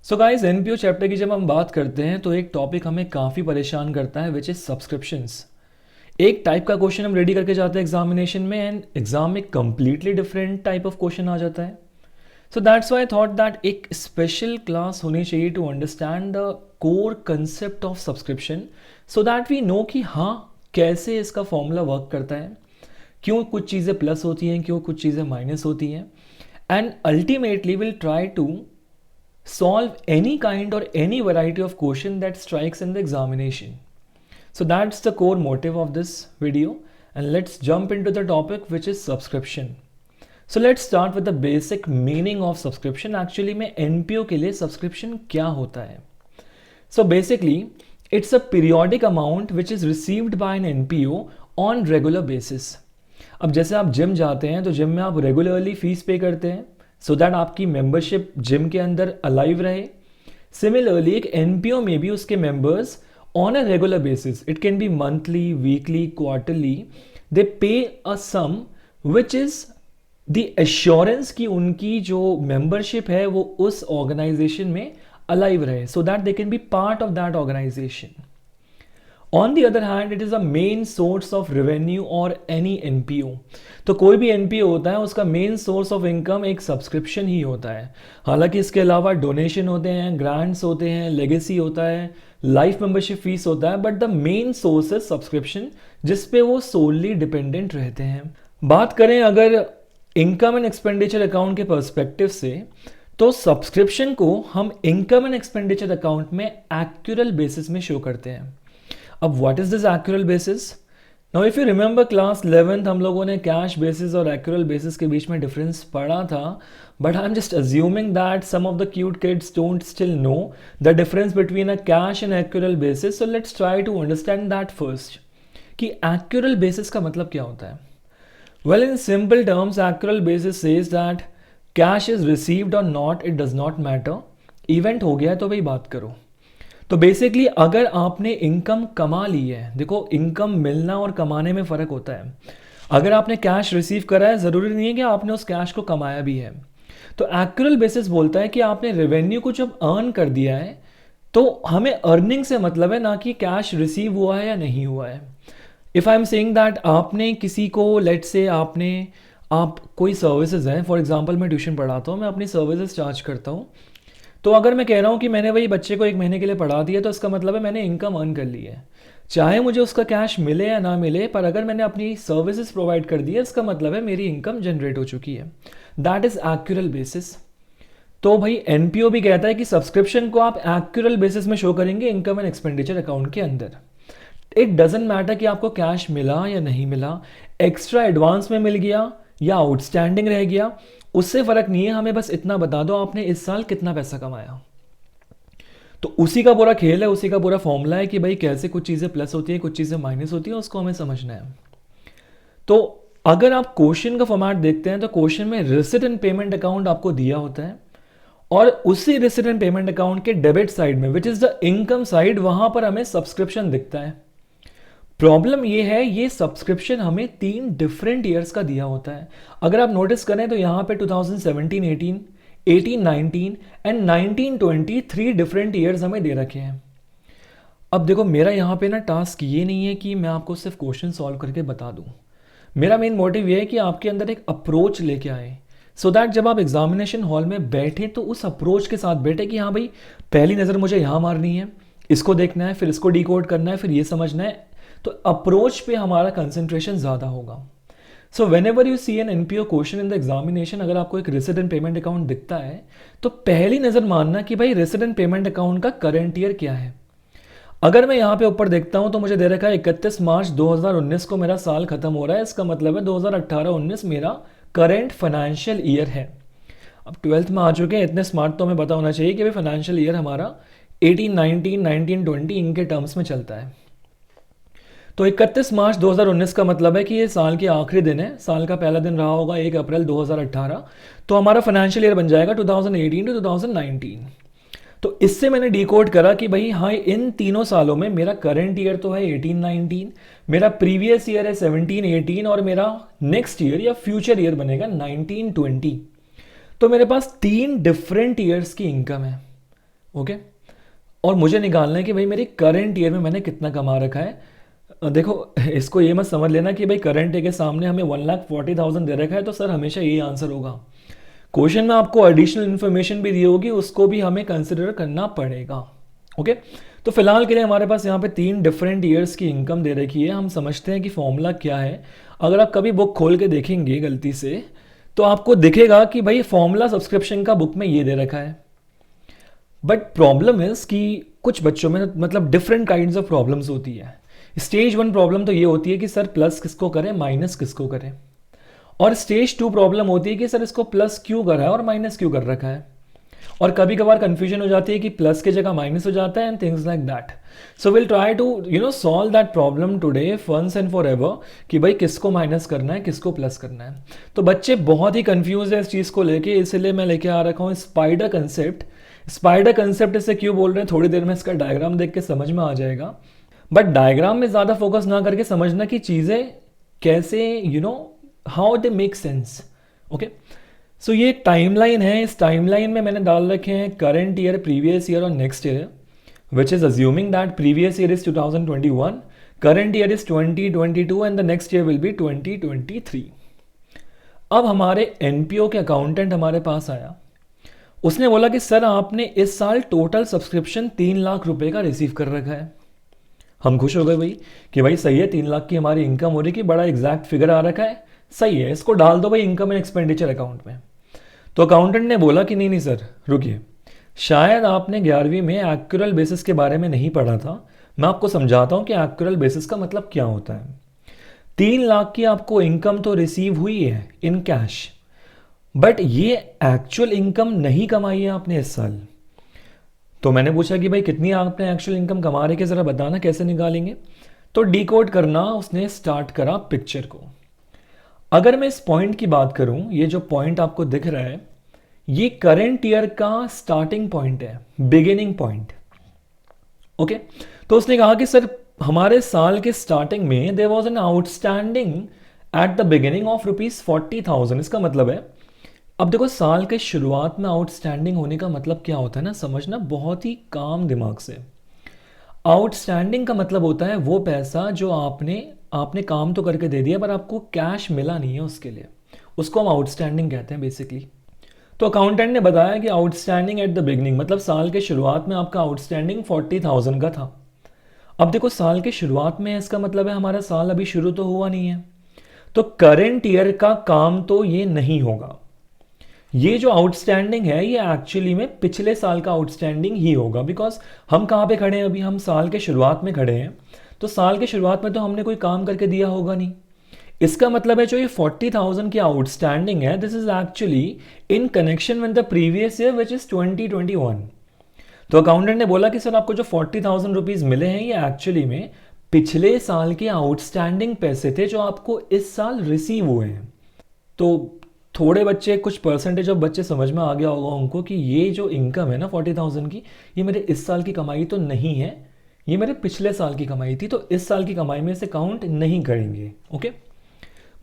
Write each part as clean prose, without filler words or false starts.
So guys NPO chapter की जब हम बात करते हैं तो एक टॉपिक हमें काफ़ी परेशान करता है विच इज़ सब्सक्रिप्शंस। एक टाइप का क्वेश्चन हम रेडी करके जाते हैं एग्जामिनेशन में एंड एग्जाम में completely different type of question आ जाता है। So that's why thought that एक स्पेशल क्लास होनी चाहिए to understand the core concept of subscription, so that we know कि हाँ कैसे इसका फॉर्मूला वर्क करता है, क्यों कुछ चीज़ें प्लस होती हैं, क्यों कुछ चीज़ें माइनस होती हैं, and ultimately will try to solve any kind or any variety of question that strikes in the examination. So that's the core motive of this video, and let's jump into the topic which is subscription. So let's start with the basic meaning of subscription. Actually में NPO के लिए subscription क्या होता है? So basically it's a periodic amount which is received by an NPO on regular basis. अब जैसे आप gym जाते हैं तो जिम में आप रेगुलरली फीस पे करते हैं सो दैट आपकी मेंबरशिप जिम के अंदर अलाइव रहे। सिमिलरली एक एनपीओ में भी उसके members on a regular basis, it can be monthly, weekly, quarterly, they pay a sum which is the assurance कि उनकी जो मेंबरशिप है वो उस ऑर्गेनाइजेशन में अलाइव रहे so that they can be part of that organisation. On the other hand it is a main source of revenue और any NPO. तो कोई भी एनपीओ होता है उसका मेन सोर्स ऑफ इनकम एक सब्सक्रिप्शन ही होता है। हालांकि इसके अलावा डोनेशन होते हैं, ग्रांट्स होते हैं, लेगेसी होता है, लाइफ मेंबरशिप फीस होता है, but the main source is subscription जिस पे वो सोलली डिपेंडेंट रहते हैं। बात करें अगर इनकम एंड एक्सपेंडिचर अकाउंट के पर्सपेक्टिव से, तो सब्सक्रिप्शन को हम इनकम एंड एक्सपेंडिचर अकाउंट में एक्यूरल बेसिस में शो करते हैं। अब what is this accrual basis? Now if you remember class 11th हम लोगों ने कैश बेसिस और एक्यूरल बेसिस के बीच में डिफरेंस पढ़ा था, but I am just assuming that some of the cute kids don't still know the difference between a cash and accrual basis. So let's try to understand that first कि accrual basis का मतलब क्या होता है। Well in simple terms accrual basis says that cash is received or not, it does not matter, event हो गया है तो भाई बात करो। तो बेसिकली अगर आपने इनकम कमा ली है, देखो इनकम मिलना और कमाने में फ़र्क होता है। अगर आपने कैश रिसीव करा है ज़रूरी नहीं है कि आपने उस कैश को कमाया भी है। तो एक्यूरल बेसिस बोलता है कि आपने रेवेन्यू को जब अर्न कर दिया है तो हमें अर्निंग से मतलब है, ना कि कैश रिसीव हुआ है या नहीं हुआ है। If I am saying that आपने किसी को, लेट से आप कोई सर्विसेज हैं, फॉर एग्जांपल मैं ट्यूशन पढ़ाता हूँ, मैं अपनी सर्विसेज चार्ज करता हूँ। तो अगर मैं कह रहा हूँ कि मैंने वही बच्चे को 1 महीने के लिए पढ़ा दिया तो इसका मतलब है मैंने इनकम अर्न कर ली है। चाहे मुझे उसका कैश मिले या ना मिले, पर अगर मैंने अपनी सर्विसेज प्रोवाइड कर दी है इसका मतलब है मेरी इनकम जनरेट हो चुकी है। That is accrual basis. तो भाई एनपीओ भी कहता है कि सब्सक्रिप्शन को आप एक्यूरल बेसिस में शो करेंगे इनकम एंड एक्सपेंडिचर अकाउंट के अंदर। इट डजेंट मैटर कि आपको कैश मिला या नहीं मिला, एक्स्ट्रा एडवांस में मिल गया या आउटस्टैंडिंग रह गया, उससे फर्क नहीं है। हमें बस इतना बता दो आपने इस साल कितना पैसा कमाया। तो उसी का पूरा खेल है, उसी का पूरा फॉर्मूला है कि भाई कैसे कुछ चीज़ें प्लस होती हैं, कुछ चीज़ें माइनस होती हैं, उसको हमें समझना है। तो अगर आप क्वेश्चन का फॉर्मेट देखते हैं तो क्वेश्चन में रिसिट एंड पेमेंट अकाउंट आपको दिया होता है और उसी रिसिट एंड पेमेंट अकाउंट के डेबिट साइड में, which is the income side, वहां पर हमें सब्सक्रिप्शन दिखता है। प्रॉब्लम ये है, ये सब्सक्रिप्शन हमें 3 डिफरेंट ईयर्स का दिया होता है। अगर आप नोटिस करें तो यहाँ पे 2017, 18, 18, 19 एंड 19, 20 3 डिफरेंट ईयर्स हमें दे रखे हैं। अब देखो मेरा यहाँ पे ना टास्क ये नहीं है कि मैं आपको सिर्फ क्वेश्चन सॉल्व करके बता दूँ। मेरा मेन मोटिव ये है कि आपके अंदर एक अप्रोच लेके आए, सो दैट जब आप एग्जामिनेशन हॉल में बैठे तो उस अप्रोच के साथ बैठे कि हाँ भाई पहली नज़र मुझे यहाँ मारनी है, इसको देखना है, फिर इसको डिकोड करना है, फिर ये समझना है। तो अप्रोच पे हमारा कंसंट्रेशन ज़्यादा होगा। So whenever you see an NPO question in the examination, अगर आपको एक रेसिडेंट पेमेंट अकाउंट दिखता है तो पहली नज़र मानना कि भाई रेसिडेंट पेमेंट अकाउंट का करंट ईयर क्या है। अगर मैं यहाँ पे ऊपर देखता हूँ तो मुझे दे रखा है 31 मार्च 2019 को मेरा साल खत्म हो रहा है, इसका मतलब है 2018-19 मेरा करेंट फाइनेंशियल ईयर है। अब 12th में आ चुके हैं, इतने स्मार्ट तो हमें पता होना चाहिए कि भाई फाइनेंशियल ईयर हमारा 18, 19, 19, 20 इनके टर्म्स में चलता है। तो 31 मार्च 2019 का मतलब है कि ये साल के आखिरी दिन है, साल का पहला दिन रहा होगा 1 अप्रैल 2018। तो हमारा फाइनेंशियल ईयर बन जाएगा 2018 टू 2019। तो इससे मैंने डिकोड करा कि भाई हाँ इन तीनों सालों में मेरा करंट ईयर तो है 18-19, मेरा प्रीवियस ईयर है 17-18 और मेरा नेक्स्ट ईयर या फ्यूचर ईयर बनेगा 19-20। तो मेरे पास 3 डिफरेंट ईयर्स की इनकम है। ओके। और मुझे निकालना है कि भाई मेरी करंट ईयर में मैंने कितना कमा रखा है। देखो, इसको ये मत समझ लेना कि भाई करंट ईयर के सामने हमें 1,40,000 दे रखा है तो सर हमेशा यही आंसर होगा। क्वेश्चन में आपको एडिशनल इन्फॉर्मेशन भी दी होगी, उसको भी हमें कंसिडर करना पड़ेगा। ओके। तो फिलहाल के लिए हमारे पास यहाँ पे 3 डिफरेंट ईयर्स की इनकम दे रखी है। हम समझते हैं कि फॉर्मूला क्या है। अगर आप कभी बुक खोल के देखेंगे गलती से तो आपको दिखेगा कि भाई फॉर्मूला सब्सक्रिप्शन का बुक में ये दे रखा है। बट प्रॉब्लम इज कि कुछ बच्चों में मतलब डिफरेंट काइंड्स ऑफ प्रॉब्लम्स होती है। स्टेज 1 प्रॉब्लम तो ये होती है कि सर प्लस किसको करें माइनस किसको करें, और स्टेज 2 प्रॉब्लम होती है कि सर इसको प्लस क्यों करा है और माइनस क्यों कर रखा है। और कभी कभार कंफ्यूजन हो जाती है कि प्लस की जगह माइनस हो जाता है and things like that. So will try to solve that problem today once and for ever कि भाई किसको माइनस करना है किसको प्लस करना है। तो बच्चे बहुत ही कंफ्यूज है इस चीज़ को लेके, इसलिए मैं लेके आ रखा हूँ स्पाइडर कंसेप्ट। स्पाइडर कंसेप्ट इससे क्यों बोल रहे हैं थोड़ी देर में इसका डायग्राम देख के समझ में आ जाएगा। बट डायग्राम में ज़्यादा फोकस ना करके समझना कि चीज़ें कैसे how they make sense. Okay. So ये एक टाइमलाइन है। इस टाइमलाइन में मैंने डाल रखे हैं करंट ईयर, प्रीवियस ईयर और next year, which is assuming that previous year is 2021, current year is 2022 and the next year will be 2023। अब हमारे एनपीओ के अकाउंटेंट हमारे पास आया। उसने बोला कि सर आपने इस साल टोटल सब्सक्रिप्शन 3 लाख रुपए का रिसीव कर रखा है। हम खुश हो गए भाई कि भाई सही है, 3 लाख की हमारी इनकम हो रही कि बड़ा एग्जैक्ट फिगर आ रखा है, सही है, इसको डाल दो भाई इनकम एंड एक्सपेंडिचर अकाउंट में। तो अकाउंटेंट ने बोला कि नहीं नहीं सर रुकिए, शायद आपने 11वीं में एक्यूरल बेसिस के बारे में नहीं पढ़ा था। मैं आपको समझाता हूं कि एक्यूरल बेसिस का मतलब क्या होता है। 3 लाख की आपको इनकम तो रिसीव हुई है इन कैश, बट ये एक्चुअल इनकम नहीं कमाई है आपने इस साल। तो मैंने पूछा कि भाई कितनी आपने एक्चुअल इनकम कमा रहे, जरा बताना कैसे निकालेंगे। तो डिकोड करना उसने स्टार्ट करा पिक्चर को। अगर मैं इस पॉइंट की बात करूं, ये जो पॉइंट आपको दिख रहा है ये करंट ईयर का स्टार्टिंग पॉइंट है, बिगिनिंग पॉइंट। ओके। तो उसने कहा कि सर हमारे साल के स्टार्टिंग में there was an outstanding at the beginning of ₹40,000। इसका मतलब है, अब देखो साल के शुरुआत में आउटस्टैंडिंग होने का मतलब क्या होता है ना, समझना बहुत ही काम दिमाग से। आउटस्टैंडिंग का मतलब होता है वो पैसा जो आपने काम तो करके दे दिया पर आपको कैश मिला नहीं है उसके लिए, उसको हम आउटस्टैंडिंग कहते हैं बेसिकली। तो अकाउंटेंट ने बताया कि आउटस्टैंडिंग एट द बिगनिंग मतलब साल के शुरुआत में आपका आउटस्टैंडिंग 40,000 का था। अब देखो साल के शुरुआत में, इसका मतलब है हमारा साल अभी शुरू तो हुआ नहीं है, तो करंट ईयर का काम तो ये नहीं होगा। ये जो आउटस्टैंडिंग है ये एक्चुअली में पिछले साल का आउटस्टैंडिंग ही होगा, बिकॉज हम कहाँ पे खड़े हैं अभी, हम साल के शुरुआत में खड़े हैं। तो साल के शुरुआत में तो हमने कोई काम करके दिया होगा नहीं। इसका मतलब है जो ये 40,000 की आउटस्टैंडिंग है, this is actually in connection with the previous year which is 2021। तो अकाउंटेंट ने बोला कि सर आपको जो 40,000 रुपीज मिले हैं ये एक्चुअली में पिछले साल के आउटस्टैंडिंग पैसे थे जो आपको इस साल रिसीव हुए हैं। तो थोड़े बच्चे, कुछ परसेंटेज ऑफ बच्चे समझ में आ गया होगा उनको कि ये जो इनकम है ना 40,000 की, ये मेरे इस साल की कमाई तो नहीं है, ये मेरे पिछले साल की कमाई थी, तो इस साल की कमाई में से काउंट नहीं करेंगे। ओके।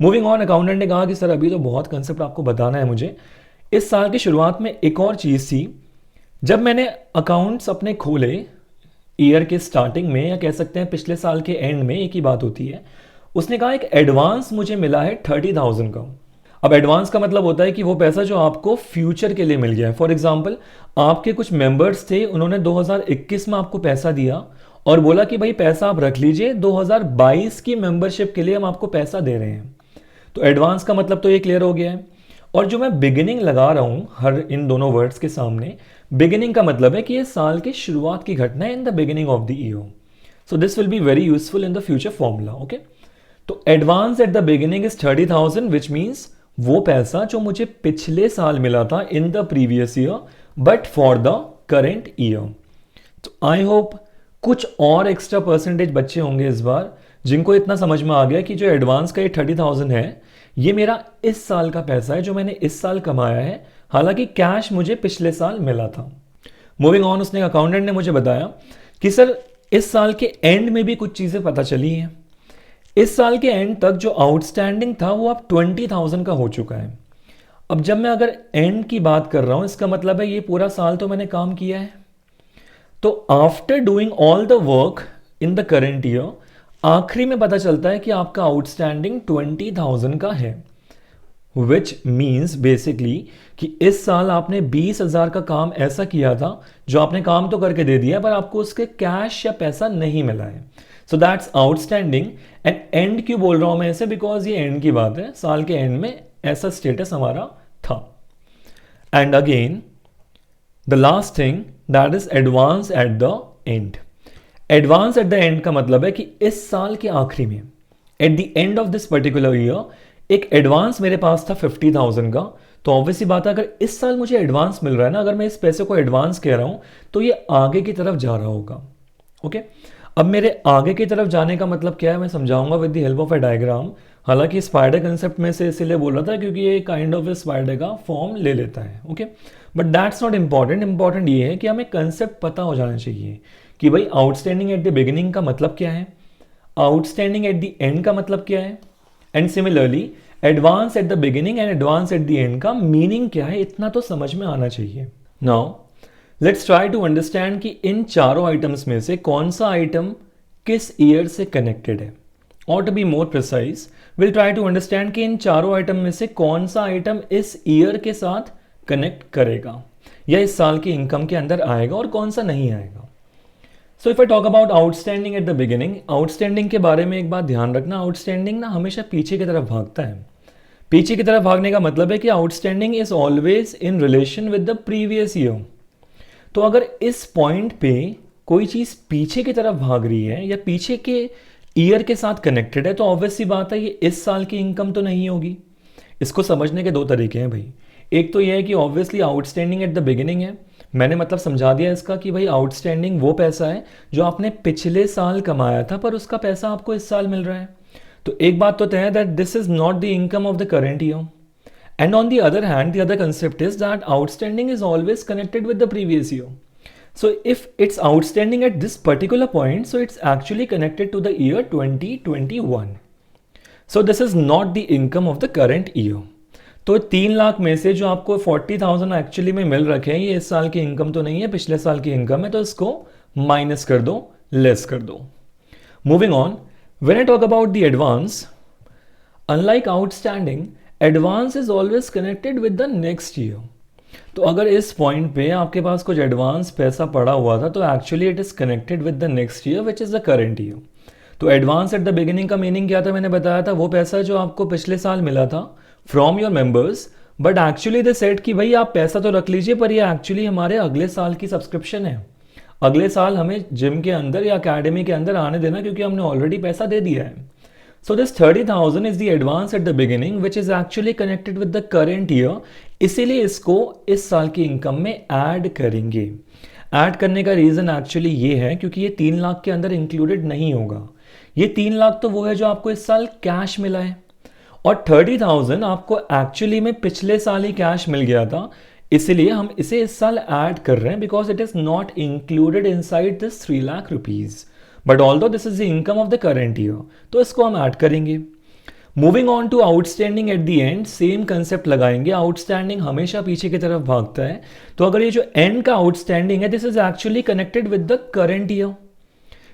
मूविंग ऑन, अकाउंटेंट ने कहा कि सर अभी तो बहुत कंसेप्ट आपको बताना है मुझे। इस साल की शुरुआत में एक और चीज़ थी, जब मैंने अकाउंट्स अपने खोले ईयर के स्टार्टिंग में, या कह सकते हैं पिछले साल के एंड में, एक ही बात होती है। उसने कहा एक एडवांस मुझे मिला है 30,000 का। अब एडवांस का मतलब होता है कि वो पैसा जो आपको फ्यूचर के लिए मिल गया है। फॉर एग्जाम्पल आपके कुछ मेंबर्स थे, उन्होंने 2021 में आपको पैसा दिया और बोला कि भाई पैसा आप रख लीजिए, 2022 की मेंबरशिप के लिए हम आपको पैसा दे रहे हैं। तो एडवांस का मतलब तो ये क्लियर हो गया है। और जो मैं बिगिनिंग लगा रहा हूं हर इन दोनों वर्ड्स के सामने, बिगिनिंग का मतलब है कि ये साल की शुरुआत की घटना है, in the beginning of the year. So this will be very useful in the future formula. Okay. तो advance at the beginning is 30,000 which means वो पैसा जो मुझे पिछले साल मिला था in the previous year but for the current year. तो आई होप कुछ और एक्स्ट्रा परसेंटेज बच्चे होंगे इस बार जिनको इतना समझ में आ गया कि जो एडवांस का ये 30,000 है ये मेरा इस साल का पैसा है जो मैंने इस साल कमाया है, हालांकि कैश मुझे पिछले साल मिला था। मूविंग ऑन, उसने अकाउंटेंट ने मुझे बताया कि सर इस साल के एंड में भी कुछ चीज़ें पता चली हैं। इस साल के एंड तक जो आउटस्टैंडिंग था वो अब 20,000 का हो चुका है। अब जब मैं अगर एंड की बात कर रहा हूं, इसका मतलब है ये पूरा साल तो मैंने काम किया है, तो after doing all the work in the current year आखिरी में पता चलता है कि आपका आउटस्टैंडिंग 20,000 का है, विच मीन्स बेसिकली कि इस साल आपने 20,000 का काम ऐसा किया था जो आपने काम तो करके दे दिया पर आपको उसके कैश या पैसा नहीं मिला है. So that's outstanding. And and क्यों बोल रहा हूं मैं ऐसे, बिकॉज ये एंड की बात है, साल के एंड में ऐसा स्टेटस हमारा था. And again the last thing that is advance at the and. Advance at the end का मतलब है कि इस साल के आखिरी में, eight the end of this particular year, एक एडवांस मेरे पास था 50,000 का. तो ऑब्वियसली बात है, अगर इस साल मुझे एडवांस मिल रहा है ना, अगर मैं इस पैसे को एडवांस कह रहा हूं तो ये आगे की तरफ जा रहा होगा. ओके, अब मेरे आगे की तरफ जाने का मतलब क्या है मैं समझाऊंगा with the help of A diagram. हालांकि स्पाइडर कंसेप्ट में से इसीलिए बोल रहा था क्योंकि ये काइंड ऑफ ए स्पाइडर का फॉर्म ले लेता है. Okay, but that's not important. Important ये है कि हमें कंसेप्ट पता हो जाना चाहिए कि भाई आउटस्टैंडिंग एट द बिगिनिंग का मतलब क्या है, आउटस्टैंडिंग एट द एंड का मतलब क्या है, and similarly advance at the beginning and advance at the end का मीनिंग क्या है, इतना तो समझ में आना चाहिए. Now let's try to understand कि इन चारों आइटम्स में से कौन सा आइटम किस ईयर से कनेक्टेड है. और to be more precise will try to understand कि इन चारों आइटम में से कौन सा आइटम इस ईयर के साथ कनेक्ट करेगा या इस साल की इनकम के अंदर आएगा और कौन सा नहीं आएगा. So if I talk about outstanding at the beginning, outstanding के बारे में एक बात ध्यान रखना, आउटस्टैंडिंग ना हमेशा पीछे की तरफ भागता है. पीछे की तरफ भागने का मतलब है कि outstanding is always in relation with the previous year. तो अगर इस पॉइंट पे कोई चीज पीछे की तरफ भाग रही है या पीछे के ईयर के साथ कनेक्टेड है तो ऑब्वियस सी बात है ये इस साल की इनकम तो नहीं होगी. इसको समझने के दो तरीके हैं भाई. एक तो ये है कि obviously outstanding at the beginning है, मैंने मतलब समझा दिया इसका कि भाई आउटस्टैंडिंग वो पैसा है जो आपने पिछले साल कमाया था पर उसका पैसा आपको इस साल मिल रहा है. तो एक बात तो तय है that this is not the income of the current year. And on the other hand the other concept is that outstanding is always connected with the previous year. So if it's outstanding at this particular point, so it's actually connected to the year 2021. So this is not the income of the current year. तो 3 लाख में से जो आपको 40,000 actually में मिल रखे हैं, ये इस साल की इनकम तो नहीं है, पिछले साल की इनकम है, तो इसको माइनस कर दो, लेस कर दो. Moving on, when I talk about the advance, unlike outstanding, advance is always connected with the next year. तो अगर इस पॉइंट पे आपके पास कुछ एडवांस पैसा पड़ा हुआ था तो actually it is connected with the next year which is the current year. तो एडवांस एट द बिगिनिंग का मीनिंग क्या था, मैंने बताया था, वो पैसा जो आपको पिछले साल मिला था from your members, but actually they said कि भाई आप पैसा तो रख लीजिए पर ये एक्चुअली हमारे अगले साल की सब्सक्रिप्शन है, अगले साल हमें जिम के अंदर या अकेडमी के अंदर आने देना क्योंकि हमने ऑलरेडी पैसा दे दिया है. So this 30,000 is the advance at the beginning which is actually connected with the current year. इसीलिए इसको इस साल की इनकम में ऐड करेंगे. ऐड करने का रीज़न एक्चुअली ये है क्योंकि ये 3 लाख के अंदर इंक्लूडेड नहीं होगा. ये 3 लाख तो वो है जो आपको इस साल कैश मिला है और 30,000 आपको एक्चुअली में पिछले साल ही कैश मिल गया था, इसलिए हम इसे इस साल ऐड कर रहे हैं because it is not included inside this 3 lakh rupees. But although this is the income of the current year, तो इसको हम ऐड करेंगे. Moving on to outstanding at the end, same concept लगाएंगे. आउटस्टैंडिंग हमेशा पीछे की तरफ भागता है, तो अगर ये जो एंड का आउटस्टैंडिंग है this is actually connected with the current year.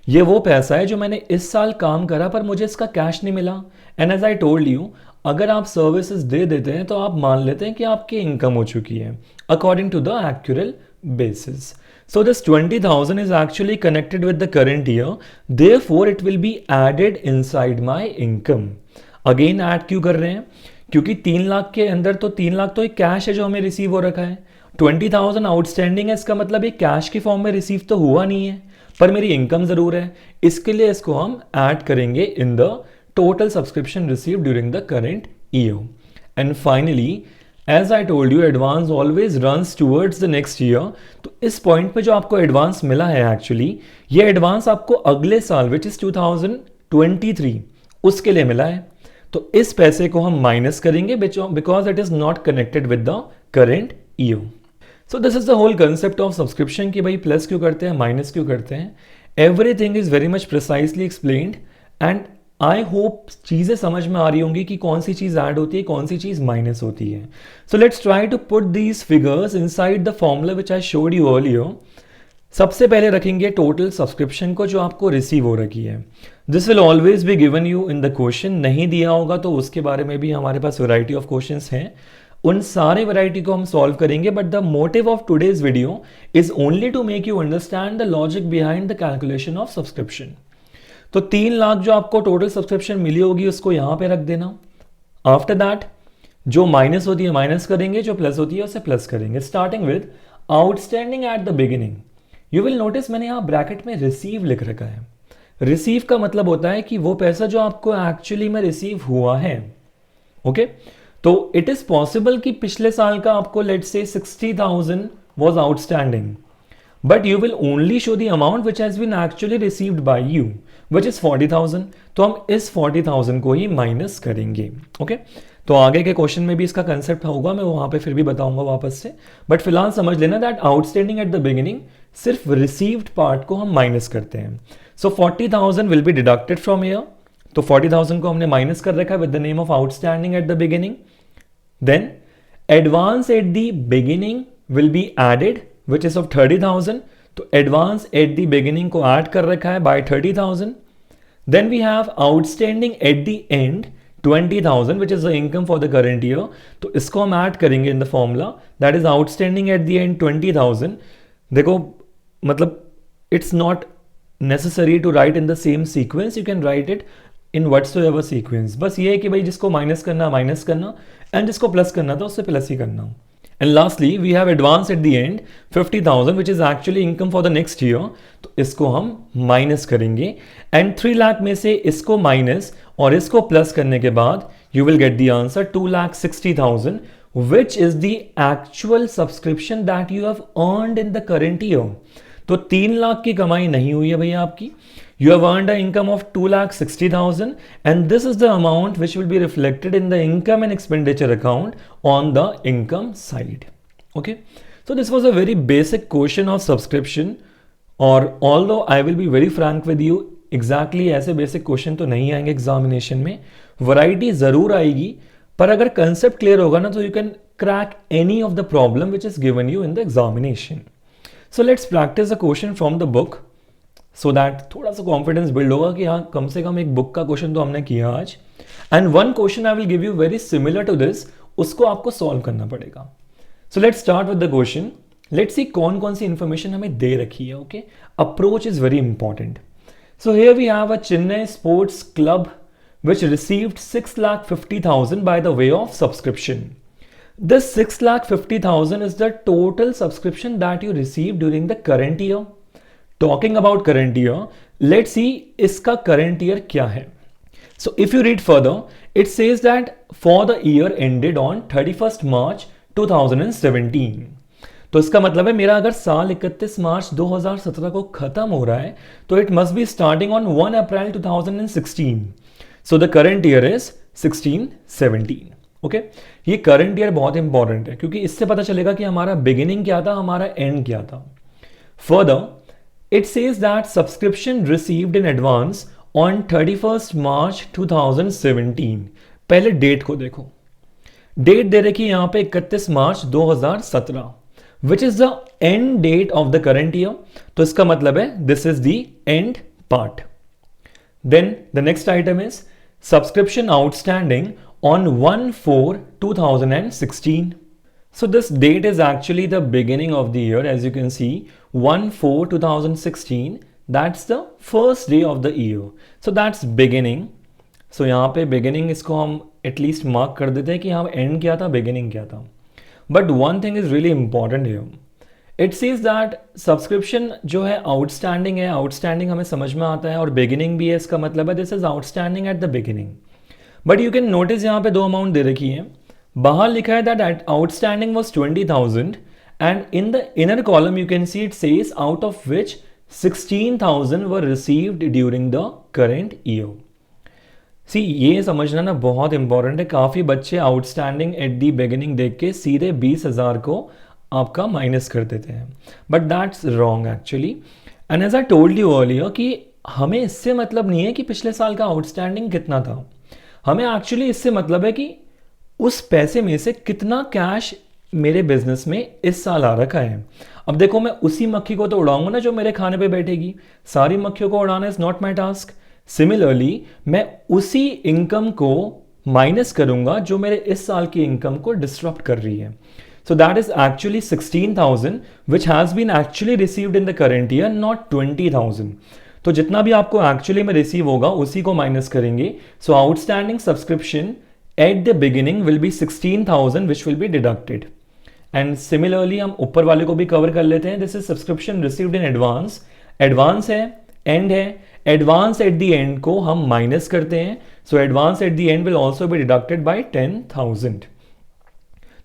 ये वो पैसा है जो मैंने इस साल काम करा पर मुझे इसका कैश नहीं मिला. And as I told you, अगर आप सर्विसेज दे देते हैं तो आप मान लेते हैं कि आपकी इनकम हो चुकी है according to the actual basis. So this 20,000 is actually connected with the current year. Therefore, it will be added inside my income. Again add क्यों कर रहे हैं? क्योंकि 3 लाख के अंदर तो 3 लाख तो एक कैश है जो हमें रिसीव हो रखा है. 20,000 आउटस्टैंडिंग है, इसका मतलब ये कैश के फॉर्म में रिसीव तो हुआ नहीं है पर मेरी इनकम ज़रूर है. इसके लिए इसको हम ऐड करेंगे in the total subscription receive during the current year. And finally as I told you, advance always runs towards the next year. तो इस पॉइंट पे जो आपको एडवांस मिला है एक्चुअली, ये एडवांस आपको अगले साल विच इज 2023 उसके लिए मिला है. तो इस पैसे को हम माइनस करेंगे because it is not connected with the current year. So this is the whole concept of subscription कि भाई प्लस क्यों करते हैं, माइनस क्यों करते हैं. Everything is very much precisely explained and I hope चीज़ें समझ में आ रही होंगी कि कौन सी चीज़ ऐड होती है, कौन सी चीज़ माइनस होती है. So let's try to put these figures inside the formula which I showed you earlier. सबसे पहले रखेंगे टोटल सब्सक्रिप्शन को जो आपको रिसीव हो रखी है। This will always be given you in the question, नहीं दिया होगा तो उसके बारे में भी हमारे पास वैरायटी ऑफ क्वेश्चंस हैं, उन सारे वैरायटी को हम सॉल्व करेंगे। But the motive of today's video is only to make you understand the logic behind the calculation of subscription. तो 3 लाख जो आपको टोटल सब्सक्रिप्शन मिली होगी उसको यहां पे रख देना। आफ्टर दैट जो माइनस होती है माइनस करेंगे, जो प्लस होती है उसे प्लस करेंगे। Starting with outstanding at the beginning, you will notice मैंने यहां ब्रैकेट में रिसीव लिख रखा है। रिसीव का मतलब होता है कि वो पैसा जो आपको एक्चुअली में रिसीव हुआ है। ओके, तो इट इज पॉसिबल कि पिछले साल का आपको लेट्स से 60,000 was outstanding, but you will only show the amount which has been actually received by you which is 40,000। तो हम इस 40,000 को ही माइनस करेंगे। ओके, तो आगे के क्वेश्चन में भी इसका कंसेप्ट होगा, मैं वहां पे फिर भी बताऊंगा वापस से। बट फिलहाल समझ लेना that outstanding at the beginning सिर्फ रिसीव्ड पार्ट को हम माइनस करते हैं। So 40,000 will be deducted from here. तो 40,000 को हमने माइनस कर रखा है with the name of outstanding at the beginning. Then advance at the beginning will be added which is of 30,000। तो एडवांस एट द बिगिनिंग को ऐड कर रखा है by 30,000। Then we have outstanding at the end 20,000 which is the income for the current year। तो इसको हम add करेंगे in the formula, that is outstanding at the end 20,000। देखो मतलब it's not necessary to write in the same sequence, you can write it in whatsoever sequence. बस ये है कि भाई जिसको माइनस करना एंड जिसको प्लस करना था उससे प्लस ही करना। And lastly we have advance at the end 50,000 which is actually income for the next year. तो इसको हम माइनस करेंगे एंड 3 लाख में से इसको माइनस और इसको प्लस करने के बाद you will get the answer 2,60,000 which is the actual subscription that you have earned in the current year. तो 3 लाख की कमाई नहीं हुई है भैया आपकी, you have earned an income of 2,60,000 and this is the amount which will be reflected in the income and expenditure account on the income side. Okay, so this was a very basic question of subscription, और although I will be very frank with you, exactly ऐसे basic question तो नहीं आएंगे examination में, variety जरूर आएगी, पर अगर concept clear होगा ना तो you can crack any of the problem which is given you in the examination. So let's practice a question from the book so that थोड़ा सा कॉन्फिडेंस बिल्ड होगा कि हाँ कम से कम एक बुक का क्वेश्चन तो हमने किया आज। And one question I will give you very similar to this, उसको आपको सॉल्व करना पड़ेगा। So let's start with the question. Let's see कौन कौन सी इंफॉर्मेशन हमें दे रखी है। Okay, approach is very important. So here we have a Chennai sports club which received 6,50,000 by the way of subscription. This 6,50,000 is the total subscription that you received during the current year. Talking about current year, let's see इसका current year क्या है. So if you read further, it says that for the year ended on 31st March 2017. तो इसका मतलब है मेरा अगर साल 31 मार्च 2017 को खत्म हो रहा है तो it must be starting on 1 April 2016. So the current year is 16-17. Okay, ये करंट ईयर बहुत इंपॉर्टेंट है क्योंकि इससे पता चलेगा कि हमारा बिगिनिंग क्या था, हमारा एंड क्या था. Further it says that subscription received in advance on 31st मार्च 2017. पहले डेट को देखो, डेट दे रखी है यहां पे 31 मार्च 2017 which is the end date of the current year. तो इसका मतलब है this is the end part. Then the next item is subscription outstanding on 1/4/2016. So this date is actually the beginning of the year. As you can see, 1/4/2016, that's the first day of the year. So that's beginning. So यहाँ पे beginning इसको हम at least mark कर देते हैं कि यहाँ end क्या था, beginning क्या था. But one thing is really important here. It says that subscription जो है outstanding है, outstanding हमें समझ में आता है और beginning भी है, इसका मतलब है this is outstanding at the beginning. But you can notice यहाँ पे दो amount दे रखी है. बाहर लिखा है that outstanding was 20,000 and in the inner column you can see it says out of which 16,000 were received during the current year. सी ये समझना ना बहुत इंपॉर्टेंट है. काफ़ी बच्चे आउटस्टैंडिंग एट दी बिगिनिंग देख के सीधे 20,000 को आपका माइनस कर देते हैं, but that's wrong actually. And as I told you earlier कि हमें इससे मतलब नहीं है कि पिछले साल का आउटस्टैंडिंग कितना था. हमें एक्चुअली इससे मतलब है कि उस पैसे में से कितना कैश मेरे बिजनेस में इस साल आ रखा है. अब देखो मैं उसी मक्खी को तो उड़ाऊंगा ना जो मेरे खाने पे बैठेगी, सारी मक्खियों को उड़ाना is not my task. Similarly मैं उसी इनकम को माइनस करूंगा जो मेरे इस साल की इनकम को डिस्टर्ब कर रही है। So that is actually 16,000 which has been actually received in the current year, not 20,000. तो जितना भी आपको एक्चुअली में रिसीव होगा उसी को माइनस करेंगे। So outstanding subscription at the beginning will be 16,000 which will be deducted. And similarly हम ऊपर वाले को भी कवर कर लेते हैं। This is subscription received in advance. Advance है, एंड है, एडवांस एट द एंड को हम माइनस करते हैं। So advance at the end will also be deducted by 10,000।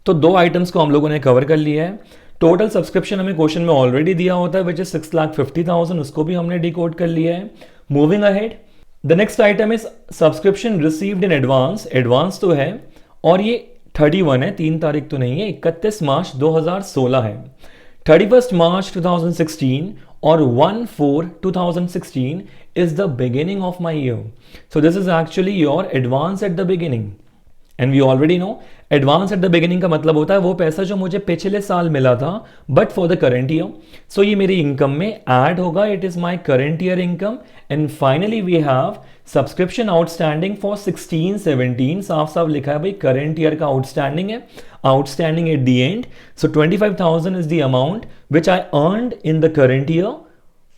तो दो आइटम्स को हम लोगों ने कवर कर लिया है। टोटल सब्सक्रिप्शन हमें क्वेश्चन में ऑलरेडी दिया होता है विच इज 6,50,000, उसको भी हमने डिकोड कर लिया है। Moving ahead, the next item is subscription received in advance. Advance तो है और ये 31 है, 3 तारीख तो नहीं है, 31 मार्च 2016 है। 31 मार्च 2016 और 1/4/2016 is the beginning of my year. So this is actually your advance at the beginning. And we already know advance at the beginning का मतलब होता है वो पैसा जो मुझे पिछले साल मिला था but for the current year. So ये मेरी इनकम में ऐड होगा, it is my current year income. And finally we have subscription outstanding for 16-17. साफ साफ लिखा है भाई current year का outstanding है, outstanding at the end. So 25,000 is the amount which I earned in the current year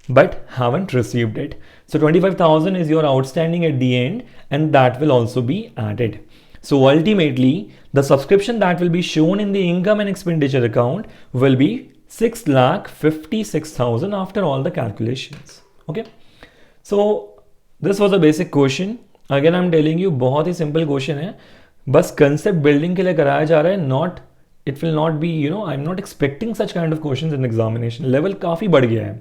but haven't received it. So 25,000 is your outstanding at the end and that will also be added. So ultimately the subscription that will be shown in the income and expenditure account will be 6,56,000 after all the calculations. Okay. So this was a basic question. Again I'm telling you बहुत ही simple question है, बस concept building के लिए कराया जा रहा है, not it will not be, you know, I'm not expecting such kind of questions in examination. Level काफ़ी बढ़ गया है,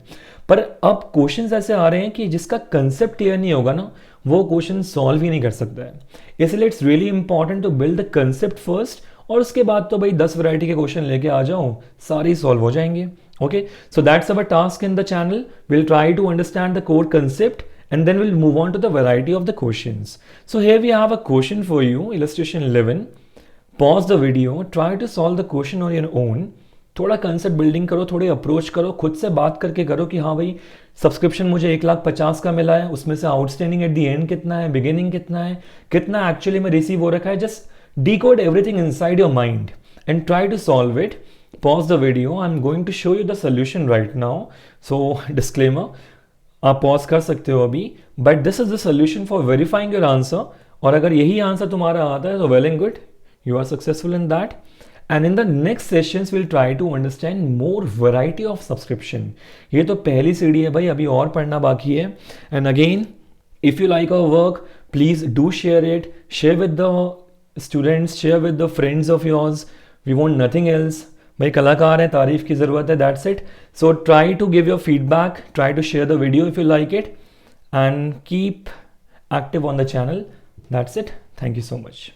पर अब क्वेश्चंस ऐसे आ रहे हैं कि जिसका कंसेप्ट क्लियर नहीं होगा ना वो क्वेश्चन सॉल्व ही नहीं कर सकता है। इसलिए it's really important to build the concept first, और उसके बाद तो भाई 10 वैरायटी के क्वेश्चन लेके आ जाओ, सारे सॉल्व हो जाएंगे। Okay, so that's our task in the channel. Will try to understand the core concept and then we'll move on to the variety of the questions. So here we have a question for you, illustration 11. Pause the video, try to solve the question on your own. थोड़ा concept building करो, थोड़ी approach करो, खुद से बात करके करो कि हाँ भाई सब्सक्रिप्शन मुझे 1,50,000 का मिला है, उसमें से आउटस्टैंडिंग एट द एंड कितना है, बिगिनिंग कितना है, कितना एक्चुअली में रिसीव हो रखा है। Just decode everything inside your mind and try to solve it. Pause the video. I'm going to show you the solution right now. So disclaimer, आप पॉज कर सकते हो अभी, but this is the solution for verifying your answer. और अगर यही answer तुम्हारा आता है तो well and good, you are successful in that. And in the next sessions will try to understand more variety of subscription. ये तो पहली सीढ़ी है भाई, अभी और पढ़ना बाकी है। And again if you like our work please do share it, share with the students, share with the friends of yours. We want nothing else. भाई कलाकार है, तारीफ की ज़रूरत है, that's it. So try to give your feedback, try to share the video if you like it, and keep active on the channel. That's it, thank you so much.